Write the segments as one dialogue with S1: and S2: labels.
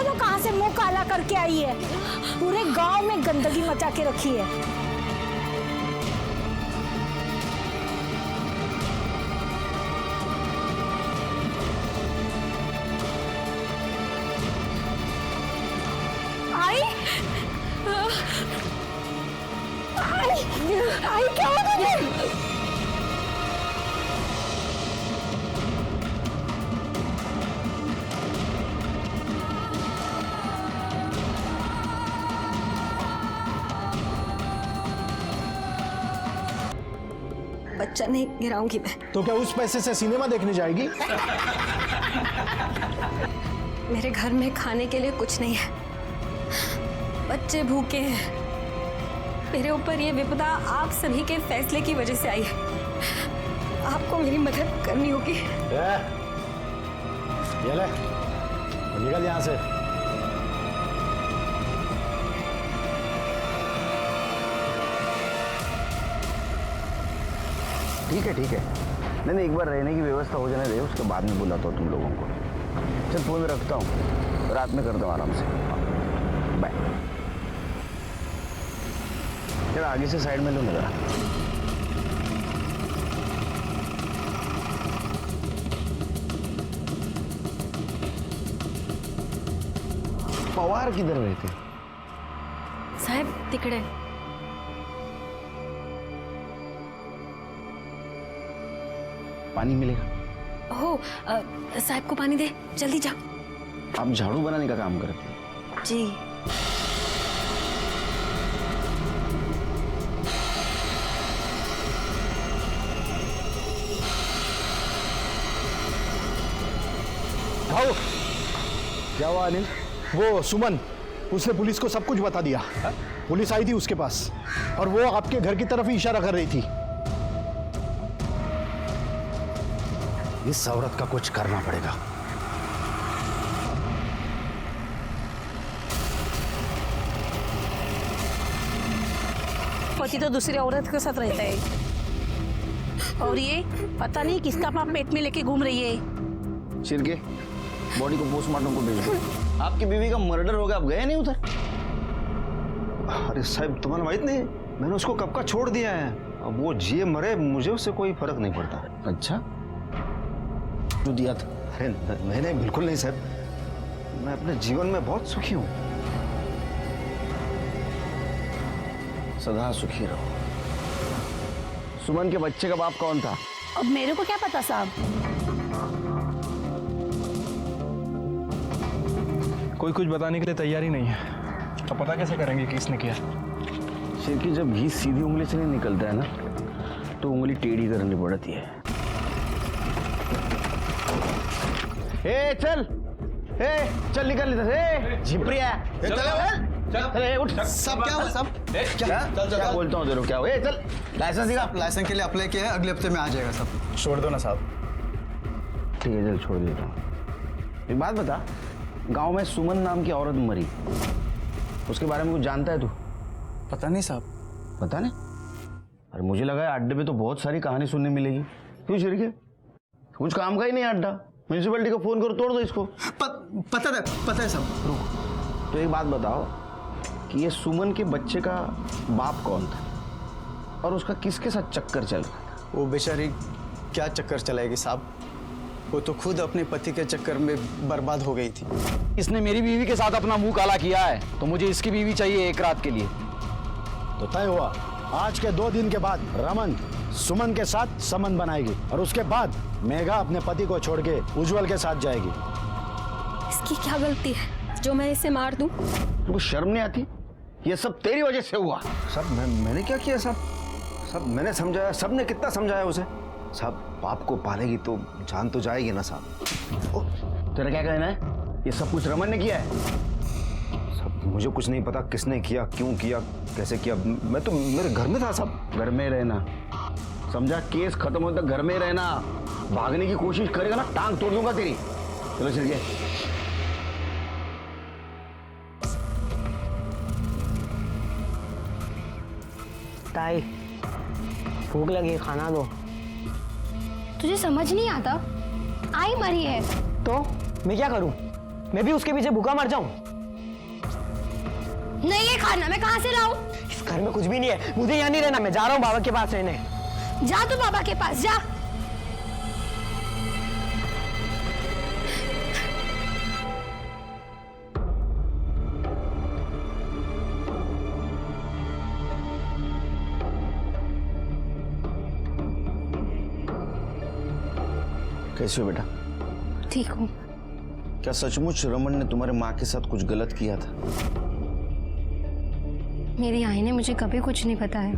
S1: दोनों कहां से मुंह काला करके आई है? पूरे गांव में गंदगी मचा के रखी है। आई क्या हो गया?
S2: बच्चा नहीं गिराऊंगी मैं।
S3: तो क्या उस पैसे से सिनेमा देखने जाएगी?
S2: मेरे घर में खाने के लिए कुछ नहीं है, बच्चे भूखे हैं। मेरे ऊपर ये विपदा आप सभी के फैसले की वजह से आई है। आपको मेरी मदद करनी होगी।
S3: ये ले, निकल यहाँ से।
S4: ठीक है ठीक है, नहीं एक बार रहने की व्यवस्था हो जाने दे, उसके बाद में बुलाता हूँ तुम लोगों को। चल फोन रखता हूँ, रात में करता हूँ आराम से। बाय। चल आगे से साइड में लो मेरा। पवार किधर रहते?
S2: साहब तिकडे।
S4: पानी मिलेगा?
S2: हो साहब को पानी दे, जल्दी जाओ।
S4: आप झाड़ू बनाने का काम करते हैं?
S2: जी।
S3: आओ। क्या हुआ अनिल? वो सुमन, उसने पुलिस को सब कुछ बता दिया। पुलिस आई थी उसके पास और वो आपके घर की तरफ ही इशारा कर रही थी। इस औरत का कुछ करना पड़ेगा।
S1: पति तो दूसरी औरत के साथ रहता है और ये पता नहीं किसका पाप पेट में लेके घूम रही है।
S4: शिरके, बॉडी को पोस्टमार्टम को भेज दो। आपकी बीवी का मर्डर हो गया, आप गए नहीं उधर?
S5: अरे साहब तुम्हारा माहित नहीं, मैंने उसको कब का छोड़ दिया है। अब वो जिए मरे मुझे उससे कोई फर्क नहीं पड़ता।
S4: अच्छा, जो दिया था?
S5: अरे नहीं बिल्कुल नहीं साहब, मैं अपने जीवन में बहुत सुखी हूँ।
S4: सदा सुखी रहो। सुमन के बच्चे का बाप कौन था?
S1: अब मेरे को क्या पता साहब।
S6: कोई कुछ बताने के लिए तैयार ही नहीं है, तो पता कैसे करेंगे कि किसने किया?
S4: शिरकी, जब घी सीधी उंगली से नहीं निकलता है ना, तो उंगली टेढ़ी करनी पड़ती है। ए चल, चल निकल इधर से। झिपरिया, चल उठ।
S5: सब क्या हुआ सब?
S4: क्या बोलता हूँ तेरे को, क्या हुआ? चल, लाइसेंस दिखा।
S5: लाइसेंस के लिए अप्लाई किया है, अगले हफ्ते में आ जाएगा सब।
S6: छोड़ दो ना साहब।
S4: ठीक है, चल छोड़ देता हूँ। एक बात बता, गांव में सुमन नाम की औरत मरी, उसके बारे में कुछ जानता है तू?
S6: पता नहीं साहब।
S4: पता नहीं? अरे मुझे लगा है अड्डे पे तो बहुत सारी कहानी सुनने मिलेगी। क्यों शिरके, कुछ काम का ही नहीं अड्डा? म्यूनसिपलिटी को फोन करो, तोड़ दो इसको।
S5: पता है सब।
S4: रुको, तो एक बात बताओ कि ये सुमन के बच्चे का बाप कौन था और उसका किसके साथ चक्कर चल रहा था?
S5: वो बेचारी क्या चक्कर चलाएगी साहब, वो तो खुद अपने पति के चक्कर में बर्बाद हो गई थी।
S7: इसने मेरी बीवी के साथ अपना मुंह काला किया है, तो मुझे इसकी बीवी चाहिए एक रात के लिए।
S3: तो तय हुआ, आज के 2 दिन के बाद रमन सुमन के साथ संबंध बनाएगी और उसके बाद मेघा अपने पति को छोड़ के उज्जवल के साथ जाएगी।
S2: इसकी क्या गलती है जो मैं इसे मार दूं?
S4: तुमको शर्म नहीं आती? ये सब तेरी वजह से हुआ।
S5: साहब मैंने क्या किया साहब? साहब मैंने समझाया, सबने कितना समझाया उसे। साहब बाप को पालेगी तो जान तो जाएगी ना साहब।
S4: तेरा क्या कहना है? ये सब कुछ रमन ने किया है?
S5: साहब मुझे कुछ नहीं पता किसने किया, क्यों किया, कैसे किया। मैं तो मेरे घर में था साहब।
S4: घर में रहना, समझा? केस खत्म होने तक घर में रहना। भागने की कोशिश करेगा ना, टांग तोड़ दूंगा तेरी। चलो चल गए।
S8: ताई, भूख लगी, खाना दो।
S9: तुझे समझ नहीं आता? आई मरी है
S8: तो मैं क्या करूं? मैं भी उसके पीछे भूखा मर जाऊं?
S2: नहीं ये खाना मैं कहाँ से लाऊं?
S8: इस घर में कुछ भी नहीं है, मुझे यहाँ नहीं रहना, मैं जा रहा हूँ बाबा के पास रहने।
S2: जा तू बाबा के पास जा।
S4: कैसे हो बेटा?
S2: ठीक हूँ।
S4: क्या सचमुच रमन ने तुम्हारे माँ के साथ कुछ गलत किया था?
S2: मेरी आई ने मुझे कभी कुछ नहीं बताया,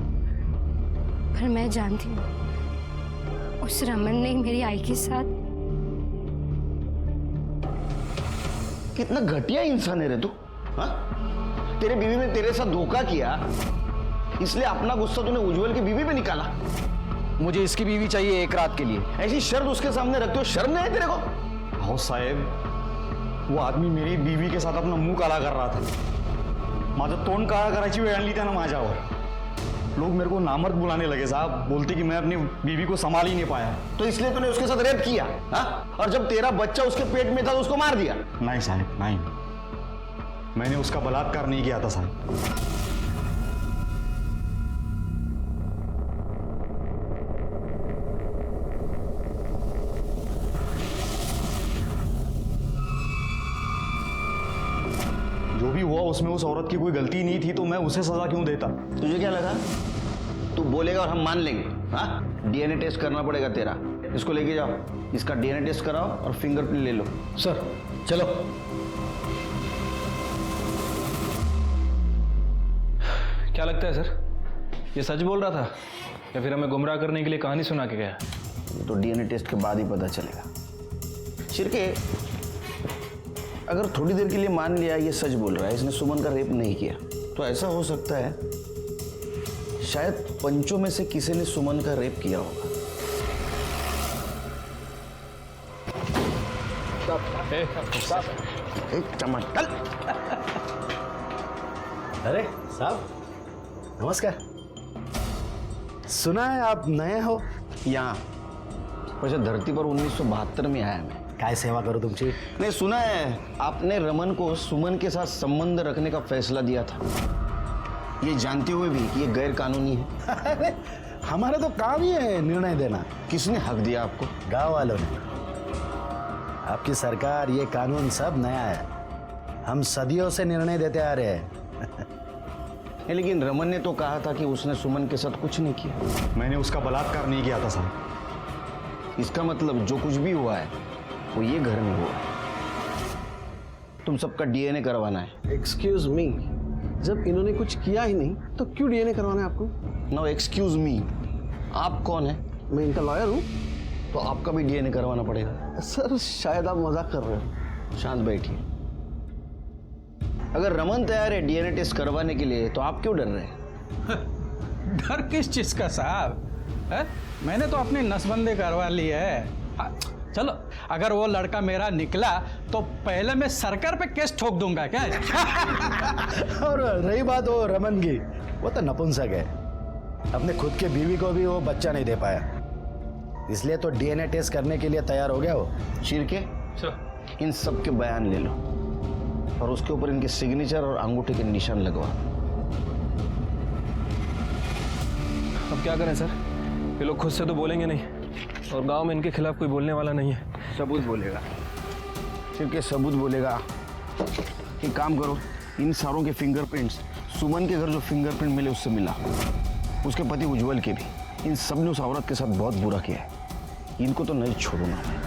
S2: पर मैं जानती हूँ उस रमन ने मेरी आई के साथ।
S4: कितना घटिया इंसान है रे तू, हाँ? तेरे बीवी ने तेरे साथ धोखा किया, इसलिए अपना गुस्सा तूने उज्जवल की बीवी पे निकाला।
S7: मुझे इसकी बीवी चाहिए एक रात के लिए।
S4: ऐसी शर्त उसके सामने रखते हो, शर्म नहीं है तेरे को?
S6: हो साहेब, वो आदमी मेरी बीवी के साथ अपना मुंह काला कर रहा था। माझं तोंड काळा करायची वेळ आणली त्यानं माझ्यावर। लोग मेरे को नामर्द बुलाने लगे साहब, बोलते कि मैं अपनी बीवी को संभाल ही नहीं पाया।
S4: तो इसलिए तूने उसके साथ रेप किया, हाँ? और जब तेरा बच्चा उसके पेट में था तो उसको मार दिया?
S6: नहीं साहब, नहीं, मैंने उसका बलात्कार नहीं किया था साहब। जो भी हुआ उसमें उस औरत की कोई गलती नहीं थी, तो मैं उसे सजा क्यों देता?
S4: तुझे क्या लगा तू बोलेगा और हम मान लेंगे? हाँ, डीएनए टेस्ट करना पड़ेगा तेरा। इसको लेके जाओ, इसका डीएनए टेस्ट कराओ और फिंगरप्रिंट ले लो।
S3: सर चलो।
S6: क्या लगता है सर, ये सच बोल रहा था या फिर हमें गुमराह करने के लिए कहानी सुना के गया?
S4: ये तो डीएनए टेस्ट के बाद ही पता चलेगा। शिरके, अगर थोड़ी देर के लिए मान लिया ये सच बोल रहा है, इसने सुमन का रेप नहीं किया, तो ऐसा हो सकता है शायद पंचों में से किसी ने सुमन का रेप किया होगा। टमाटर।
S3: अरे साहब नमस्कार। सुना है आप नए हो
S4: यहाँ वैसे धरती पर 1972 में आया मैं।
S3: काय सेवा करो तुमची?
S4: नहीं, सुना है आपने रमन को सुमन के साथ संबंध रखने का फैसला दिया था, ये जानते हुए भी कि ये गैर कानूनी है।
S3: अरे हमारा तो काम ही है निर्णय देना।
S4: किसने हक दिया आपको?
S3: गांव वालों ने। आपकी सरकार, ये कानून सब नया है, हम सदियों से निर्णय देते आ रहे हैं।
S4: लेकिन रमन ने तो कहा था कि उसने सुमन के साथ कुछ नहीं किया।
S6: मैंने उसका बलात्कार नहीं किया था साहब।
S4: इसका मतलब जो कुछ भी हुआ है वो ये घर में हुआ है। तुम सबका डीएनए करवाना है।
S9: एक्सक्यूज मी, जब इन्होंने कुछ किया ही नहीं तो क्यों डीएनए करवाना है आपको?
S4: नो एक्सक्यूज मी, आप कौन है?
S9: मैं इनका लॉयर हूँ।
S4: तो आपका भी डीएनए करवाना पड़ेगा।
S9: सर शायद आप मजाक कर रहे हो।
S4: शांत बैठिए। अगर रमन तैयार है डीएनए टेस्ट करवाने के लिए तो आप क्यों डर रहे हैं?
S10: डर किस चीज का साहब है? मैंने तो अपनी नसबंदी करवा ली है। चलो, अगर वो लड़का मेरा निकला तो पहले मैं सरकार पे केस ठोक दूंगा क्या?
S3: और रही बात वो रमन की, वो तो नपुंसक है, अपने खुद के बीवी को भी वो बच्चा नहीं दे पाया, इसलिए तो डीएनए टेस्ट करने के लिए तैयार हो गया वो।
S4: शिरके, इन सब के बयान ले लो और उसके ऊपर इनके सिग्नेचर और अंगूठे के निशान लगवा।
S6: अब क्या करें सर, ये लोग खुद से तो बोलेंगे नहीं और गांव में इनके खिलाफ कोई बोलने वाला नहीं है।
S4: सबूत बोलेगा। शिरके सबूत बोलेगा। एक काम करो, इन सारों के फिंगरप्रिंट्स सुमन के घर जो फिंगरप्रिंट मिले उससे मिला, उसके पति उज्जवल के भी। इन सब ने उस औरत के साथ बहुत बुरा किया है, इनको तो नहीं छोड़ूंगा मैं।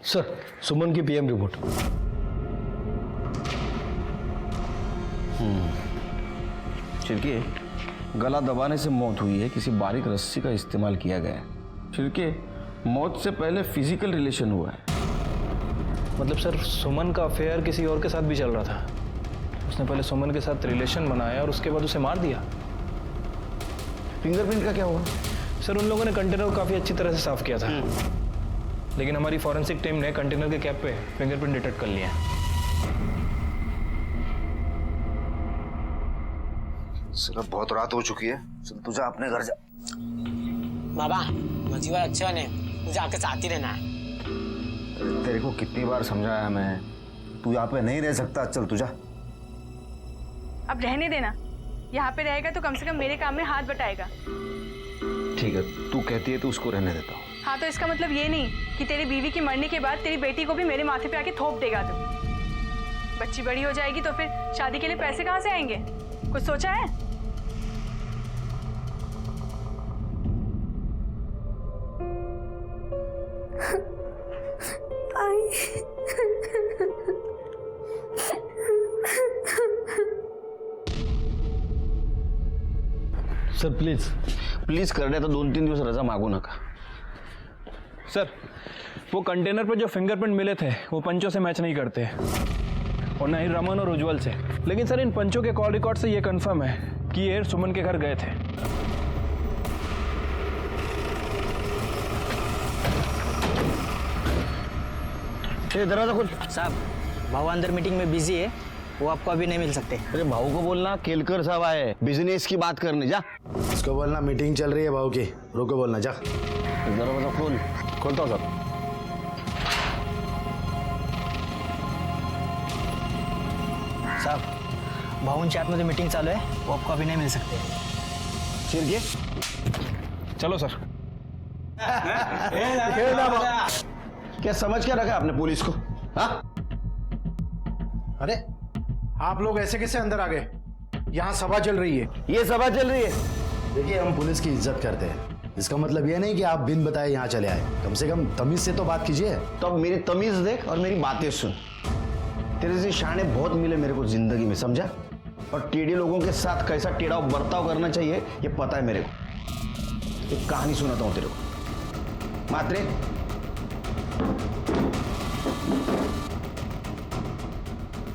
S3: सर सुमन की पीएम रिपोर्ट।
S4: शिरके, गला दबाने से मौत हुई है, किसी बारीक रस्सी का इस्तेमाल किया गया है। शिरके, मौत से पहले फिजिकल रिलेशन हुआ है।
S6: मतलब सर, सुमन का अफेयर किसी और के साथ भी चल रहा था। उसने पहले सुमन के साथ रिलेशन बनाया और उसके बाद उसे मार दिया।
S4: फिंगरप्रिंट का क्या हुआ?
S6: सर, उन लोगों ने कंटेनर को काफ़ी अच्छी तरह से साफ किया था, लेकिन हमारी फॉरेंसिक टीम ने कंटेनर के कैप पे फिंगरप्रिंट डिटेक्ट कर लिया।
S5: सिर्फ बहुत रात हो चुकी है, चल तू जा अपने घर जा।
S8: बाबा मजीवा अच्छा ने मुझे आपके साथ ही रहना है।
S5: तेरे को कितनी बार समझाया मैं, तू यहाँ पे नहीं रह सकता, चल तू जा।
S11: अब रहने देना, यहाँ पे रहेगा तो कम से कम मेरे काम में हाथ बटाएगा।
S5: ठीक है, तू कहती है तो उसको रहने देता हूँ।
S11: हाँ, तो इसका मतलब ये नहीं कि तेरी बीवी की मरने के बाद तेरी बेटी को भी मेरे माथे पे आके थोप देगा तू। बच्ची बड़ी हो जाएगी तो फिर शादी के लिए पैसे कहाँ से आएंगे? कुछ सोचा है?
S4: सर प्लीज प्लीज करणे, तो 2-3 दिवस रजा मागू नका।
S12: सर, वो कंटेनर पे जो फिंगरप्रिंट मिले थे वो पंचों से मैच नहीं करते और ना ही रमन और उज्जवल से। लेकिन सर, इन पंचों के कॉल रिकॉर्ड से ये कंफर्म है कि ये सुमन के घर गए थे।
S4: ये दरवाजा खोल।
S8: साहब, भाऊ अंदर मीटिंग में बिजी है, वो आपको अभी नहीं मिल सकते।
S4: अरे भाऊ को बोलना केलकर साहब आए बिजनेस की बात करने, जा।
S3: इसको बोलना मीटिंग चल रही है भाऊ की, रुको बोलना, जा।
S4: दरवाजा खोल।
S3: खोलता हूँ साहब।
S8: साहब, भाऊंच्या आतमध्ये मीटिंग चालू है, वो आपको अभी नहीं मिल सकते।
S4: शिरके,
S12: चलो सर।
S4: क्या समझ क्या रखा आपने पुलिस को? हाँ,
S3: अरे आप लोग ऐसे कैसे अंदर आ गए? यहाँ सभा चल रही है।
S4: ये सभा चल रही है।
S3: देखिए, हम पुलिस की इज्जत करते हैं, इसका मतलब ये नहीं कि आप बिन बताए यहाँ चले आए। कम से कम तमीज से तो बात कीजिए।
S4: तो अब मेरी तमीज देख और मेरी बातें सुन। तेरे जैसे शाने बहुत मिले मेरे को जिंदगी में, समझा? और टेढ़े लोगों के साथ कैसा टेढ़ा बर्ताव करना चाहिए ये पता है मेरे को। एक कहानी सुनाता हूँ तेरे को। मात्रे,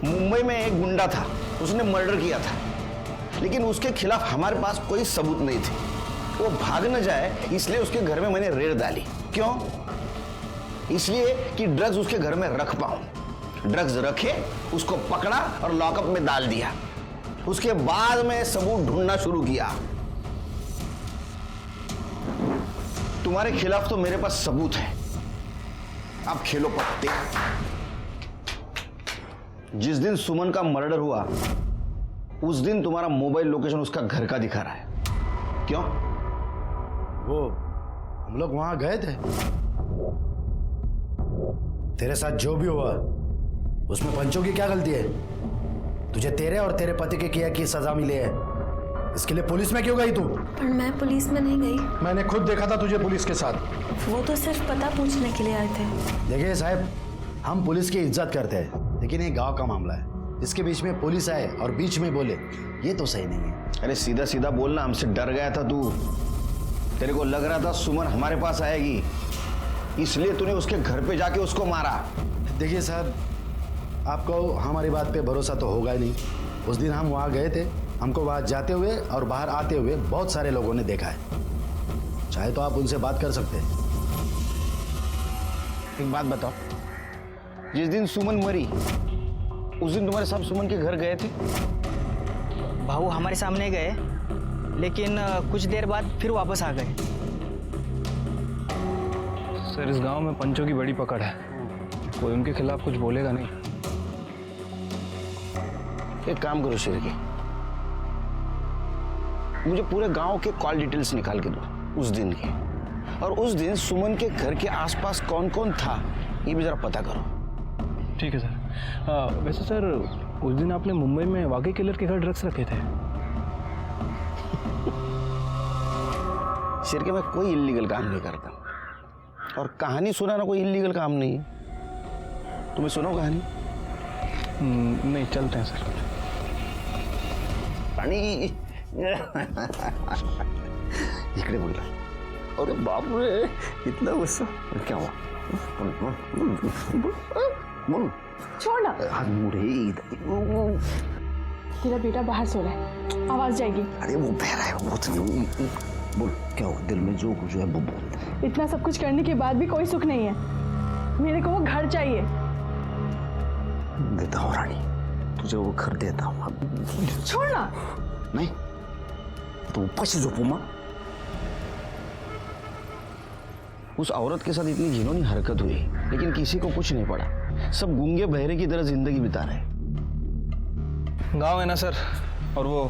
S4: मुंबई में एक गुंडा था, उसने मर्डर किया था, लेकिन उसके खिलाफ हमारे पास कोई सबूत नहीं थे। वो भाग न जाए इसलिए उसके घर में मैंने रेड डाली। क्यों? इसलिए कि ड्रग्स उसके घर में रख पाऊं। ड्रग्स रखे, उसको पकड़ा और लॉकअप में डाल दिया। उसके बाद में सबूत ढूंढना शुरू किया। तुम्हारे खिलाफ तो मेरे पास सबूत है, अब खेलो पत्ते। जिस दिन सुमन का मर्डर हुआ उस दिन तुम्हारा मोबाइल लोकेशन उसका घर का दिखा रहा है। क्यों?
S3: वो हम लोग वहां गए थे। तेरे साथ जो भी हुआ उसमें पंचों की क्या गलती है? तुझे तेरे और तेरे पति के किया की सजा मिली है, इसके लिए पुलिस में क्यों गई तू?
S2: पर मैं पुलिस में नहीं गई।
S3: मैंने खुद देखा था तुझे पुलिस के साथ।
S2: वो तो सिर्फ पता पूछने के लिए आए थे।
S3: देखिए साहब, हम पुलिस की इज्जत करते हैं, लेकिन ये गांव का मामला है। इसके बीच में पुलिस आए और बीच में बोले, ये तो सही नहीं है।
S4: अरे सीधा सीधा बोलना, हमसे डर गया था तू। तेरे को लग रहा था सुमन हमारे पास आएगी, इसलिए तूने उसके घर पे जाके उसको मारा।
S3: देखिए साहब, आपको हमारी बात पे भरोसा तो होगा ही नहीं। उस दिन हम वहाँ गए थे, हमको वहाँ जाते हुए और बाहर आते हुए बहुत सारे लोगों ने देखा है। चाहे तो आप उनसे बात कर सकते हैं।
S4: एक बात बताओ, जिस दिन सुमन मरी उस दिन तुम्हारे साहब सुमन के घर गए थे?
S8: भाऊ हमारे सामने गए, लेकिन कुछ देर बाद फिर वापस आ गए।
S12: सर, इस गांव में पंचों की बड़ी पकड़ है, कोई उनके खिलाफ कुछ बोलेगा नहीं।
S4: एक काम करो शिरके, मुझे पूरे गांव के कॉल डिटेल्स निकाल के दो उस दिन के, और उस दिन सुमन के घर के आसपास कौन कौन था ये भी जरा पता करो।
S12: ठीक है सर। वैसे सर, उस दिन आपने मुंबई में वाकई किलर के घर ड्रग्स रखे थे?
S4: शिरके, मैं कोई इल्लीगल काम नहीं करता, और कहानी सुनाना कोई इल्लीगल काम नहीं है। तुम्हें सुनो कहानी?
S12: नहीं, चलते हैं सर।
S4: पानी इकडे बोल रहा। अरे बाप रे, इतना गुस्सा, क्या हुआ? बोल।
S11: छोड़ ना।
S4: हाथ मुड़े।
S11: तेरा बेटा बाहर सो रहा है, आवाज जाएगी।
S4: अरे वो बह रहा है, वो तो बोल, क्या हुआ? दिल में जो कुछ है वो बोल।
S11: इतना सब कुछ करने के बाद भी कोई सुख नहीं है। मेरे को वो घर चाहिए।
S4: देता हूँ रानी, तुझे वो घर देता हूँ।
S11: छोड़ ना।
S4: नहीं तो उपाशी झोपू मग? उस औरत के साथ इतनी घिनौनी हरकत हुई, लेकिन किसी को कुछ नहीं पड़ा। सब गूंगे बहरे की तरह जिंदगी बिता रहे।
S12: गांव है ना सर, और वो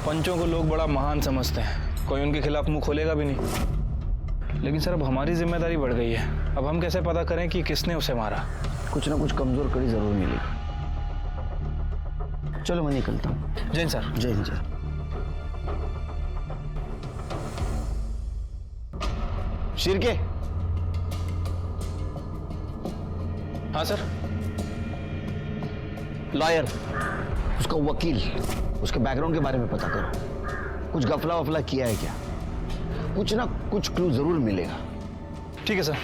S12: पंचों को लोग बड़ा महान समझते हैं, कोई उनके खिलाफ मुंह खोलेगा भी नहीं। लेकिन सर अब हमारी जिम्मेदारी बढ़ गई है। अब हम कैसे पता करें कि किसने उसे मारा?
S4: कुछ ना कुछ कमजोर कड़ी जरूर मिलेगी। चलो मैं निकलता हूँ।
S12: जय हिंद सर।
S4: जय हिंद। जय। शिर्के।
S12: हाँ सर।
S4: लॉयर, उसका वकील, उसके बैकग्राउंड के बारे में पता करो। कुछ गफला वफला किया है क्या? कुछ ना कुछ क्लू जरूर मिलेगा।
S12: ठीक है सर।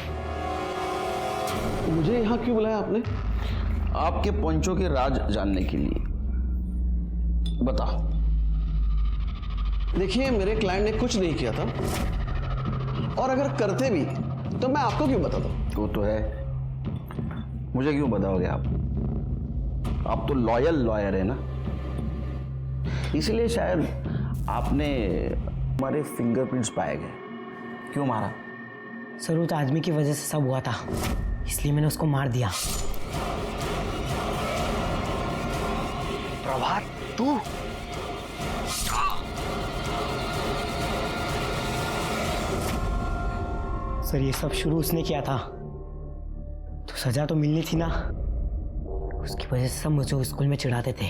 S9: मुझे यहाँ क्यों बुलाया आपने?
S4: आपके पंचों के राज जानने के लिए। बताओ।
S9: देखिए, मेरे क्लाइंट ने कुछ नहीं किया था, और अगर करते भी तो मैं आपको क्यों बताता?
S4: वो तो है, मुझे क्यों बताओगे आप? आप तो लॉयल लॉयर है ना, इसलिए शायद आपने हमारे फिंगरप्रिंट्स पाए गए। क्यों मारा?
S8: सर उस आदमी की वजह से सब हुआ था, इसलिए मैंने उसको मार दिया।
S5: प्रभात, तू?
S8: सर ये सब शुरू उसने किया था, तो सजा तो मिलनी थी ना। उसकी वजह से सब मुझे स्कूल में चिढ़ाते थे,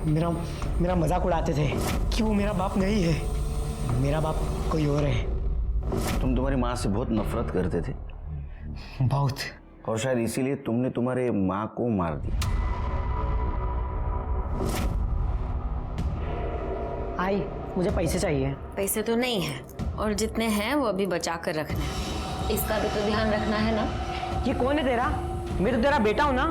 S8: मेरा मजाक उड़ाते थे कि वो मेरा बाप नहीं है, मेरा बाप कोई और है।
S4: तुम तुम्हारी माँ से बहुत नफरत करते थे।
S8: बहुत।
S4: और शायद इसीलिए तुमने तुम्हारे माँ को मार दिया।
S8: आई, मुझे पैसे चाहिए।
S2: पैसे तो नहीं है, और जितने हैं वो अभी बचा कर रखने हैं। इसका भी तो ध्यान रखना है ना।
S8: ये कौन है तेरा? मैं तो तेरा बेटा हूँ ना।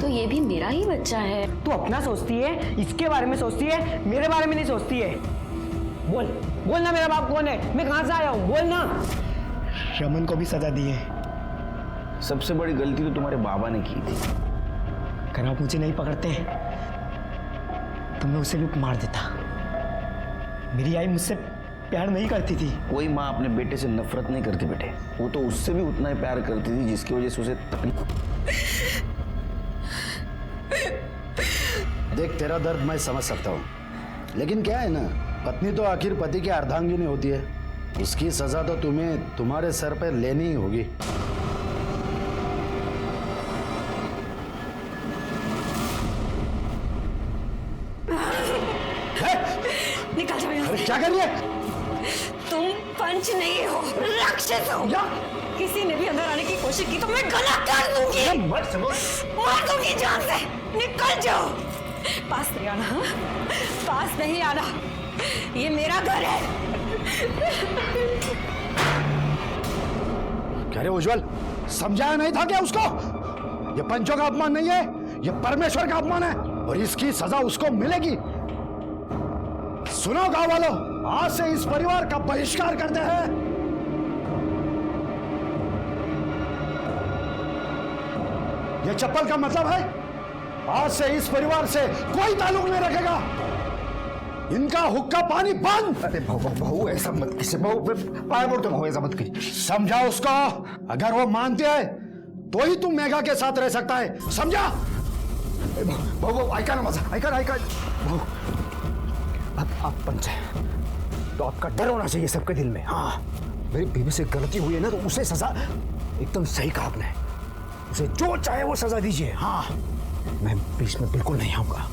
S2: तो ये भी मेरा ही बच्चा है।
S8: तू अपना सोचती है, इसके बारे में सोचती है, मेरे बारे में नहीं सोचती है। बोल बोल ना, मेरा बाप कौन है? मैं कहाँ से आया हूँ? बोल ना। रमन को भी सजा दी है।
S4: सबसे बड़ी गलती तो तुम्हारे बाबा ने की थी।
S8: अगर आप मुझे नहीं पकड़ते तो मैं उसे भी मार देता। मेरी आई मुझसे प्यार नहीं करती थी।
S4: कोई माँ अपने बेटे से नफरत नहीं करती बेटे, वो तो उससे भी उतना ही प्यार करती थी जिसकी वजह से उसे तकलीफ।
S3: देख, तेरा दर्द मैं समझ सकता हूँ, लेकिन क्या है ना, पत्नी तो आखिर पति की अर्धांगिनी होती है। उसकी सजा तो तुम्हें तुम्हारे सर पर लेनी ही होगी।
S2: निकल जाओ।
S3: अरे क्या कर रही है?
S2: तुम पंच नहीं हो, राक्षस हो। किसी ने भी अंदर आने की कोशिश की तो मैं गला काट दूंगी। मार दूंगी जान से। निकल जाओ। पास नहीं आना, हाँ? पास नहीं आना, ये मेरा घर है।
S3: क्या रे उज्जवल, समझाया नहीं था क्या उसको? ये पंचों का अपमान नहीं है, ये परमेश्वर का अपमान है, और इसकी सजा उसको मिलेगी। सुनो गांव वालों, आज से इस परिवार का बहिष्कार करते हैं। यह चप्पल का मतलब है, आज से इस परिवार से कोई ताल्लुक नहीं रखेगा। इनका हुक्का पानी बंद।
S5: अरे बहू ऐसा मत कीजिए, बहू पाए बोलते बहू ऐसा मत कीजिए।
S3: समझा उसको, अगर वो मानती है तो ही तू मेघा के साथ रह सकता है, समझा?
S5: बहू ऐका ना माझा, ऐका बहू, अब आप पंच हैं तो आपका डर होना चाहिए सबके दिल में। हाँ, मेरी बीवी से गलती हुई है ना, तो उसे सजा, एकदम सही कहा आपने, उसे जो चाहे वो सजा दीजिए। हाँ, मैं बीच में बिल्कुल नहीं आऊंगा।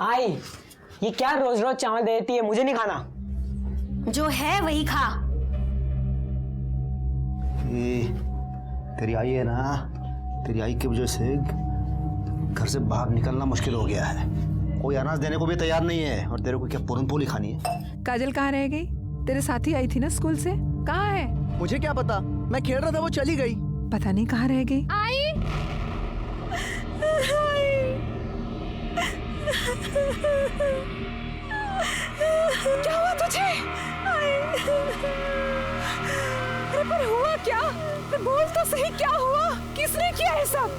S8: आई, ये क्या रोज रोज चावल दे देती है? मुझे नहीं खाना।
S2: जो है वही खा।
S5: तेरी आई है ना, तेरी आई की वजह से घर से बाहर निकलना मुश्किल हो गया है। कोई अनाज देने को भी तैयार नहीं है, और तेरे को क्या पूरन पोली खानी है?
S13: काजल कहाँ रह गई? तेरे साथ ही आई थी ना स्कूल से, कहाँ है?
S14: मुझे क्या पता, मैं खेल रहा था, वो चली गई।
S13: पता नहीं कहाँ रह गई।
S2: आई,
S13: क्या हुआ तुझे? अरे पर अरे हुआ क्या? बोल तो सही, क्या हुआ? किसने किया है सब?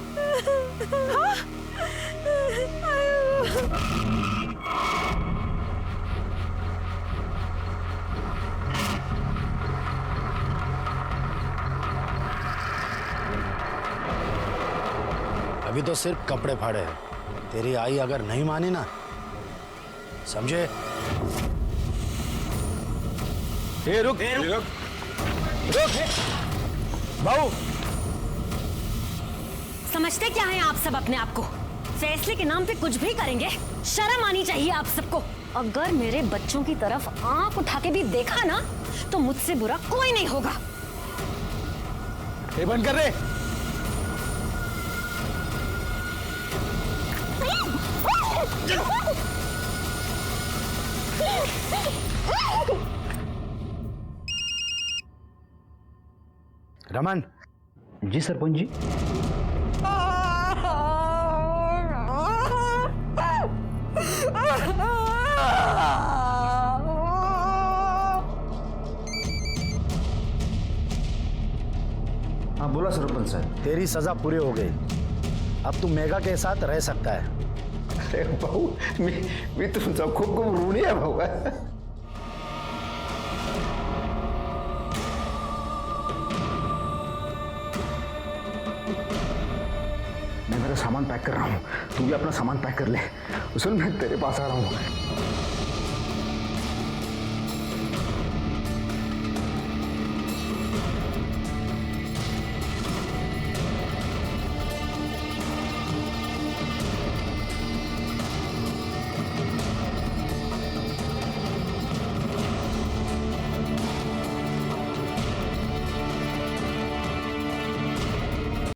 S13: हाँ?
S3: अभी तो सिर्फ कपड़े फाड़े हैं। तेरी आई अगर नहीं मानी ना, समझे?
S7: रुक भाऊ,
S2: समझते क्या हैं आप सब अपने आप को? फैसले के नाम पे कुछ भी करेंगे? शर्म आनी चाहिए आप सबको। अगर मेरे बच्चों की तरफ आंख उठा के भी देखा ना तो मुझसे बुरा कोई नहीं होगा।
S7: ये बंद कर रहे।
S3: रमन।
S5: जी सरपंच जी।
S3: हाँ बोला सरपंच साहब। तेरी सजा पूरी हो गई, अब तू मेघा के साथ रह सकता है।
S5: अरे भाऊ, मी तुमचा खूप खूप ऋणी आहे भाऊ। मैं मेरा सामान पैक कर रहा हूँ, तू भी अपना सामान पैक कर ले। सुन, मैं तेरे पास आ रहा हूँ।